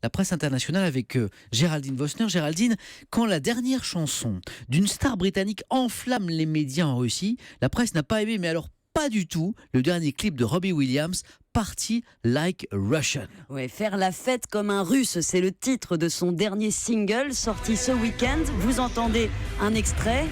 la presse internationale avec Géraldine Vossner. Géraldine, quand la dernière chanson d'une star britannique enflamme les médias en Russie, la presse n'a pas aimé, mais alors pas du tout, le dernier clip de Robbie Williams, Party Like a Russian. Ouais, faire la fête comme un Russe, c'est le titre de son dernier single sorti ce week-end. Vous entendez un extrait ?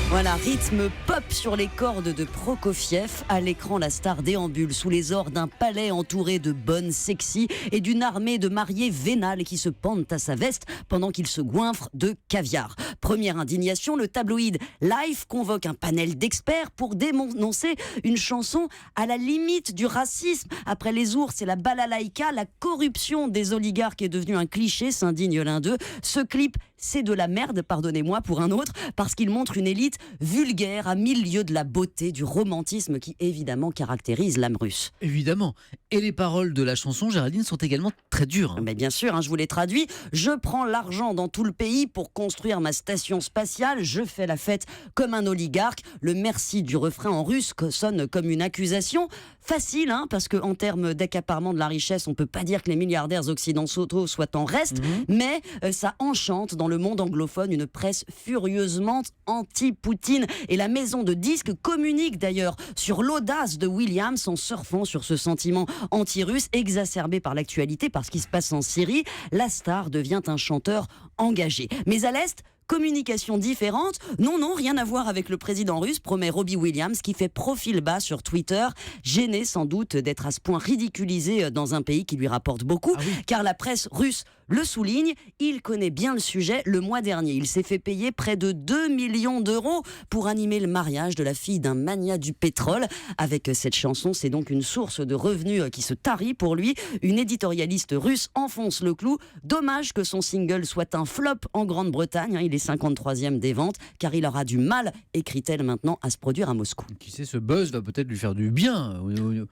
Voilà, rythme pop sur les cordes de Prokofiev. À l'écran, la star déambule sous les ors d'un palais entouré de bonnes sexy et d'une armée de mariés vénales qui se pendent à sa veste pendant qu'il se goinfre de caviar. Première indignation, le tabloïd Life convoque un panel d'experts pour dénoncer une chanson à la limite du racisme. Après les ours et la balalaïka, la corruption des oligarques est devenue un cliché, s'indigne l'un d'eux. Ce clip, c'est de la merde, pardonnez-moi pour un autre, parce qu'il montre une élite vulgaire à mille lieues de la beauté, du romantisme qui évidemment caractérise l'âme russe. Évidemment. Et les paroles de la chanson, Géraldine, sont également très dures. Mais bien sûr, je vous l'ai traduit. Je prends l'argent dans tout le pays pour construire ma station spatiale. Je fais la fête comme un oligarque. Le merci du refrain en russe sonne comme une accusation. Facile, parce qu'en termes d'accaparement de la richesse, on ne peut pas dire que les milliardaires occidentaux soient en reste, mais ça enchante dans le monde anglophone une presse furieusement anti-Poutine. Et la maison de disques communique d'ailleurs sur l'audace de Williams en surfant sur ce sentiment anti-russe exacerbé par l'actualité, par ce qui se passe en Syrie. La star devient un chanteur engagé. Mais à l'Est, communication différente. Non, rien à voir avec le président russe, promet Robbie Williams, qui fait profil bas sur Twitter, gêné sans doute d'être à ce point ridiculisé dans un pays qui lui rapporte beaucoup, car la presse russe le souligne, il connaît bien le sujet. Le mois dernier, il s'est fait payer près de 2 millions d'euros pour animer le mariage de la fille d'un magnat du pétrole. Avec cette chanson, c'est donc une source de revenus qui se tarit pour lui. Une éditorialiste russe enfonce le clou. Dommage que son single soit un flop en Grande-Bretagne. Il est 53e des ventes, car il aura du mal, écrit-elle maintenant, à se produire à Moscou. Qui sait, ce buzz va peut-être lui faire du bien.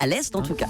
À l'Est, en tout cas.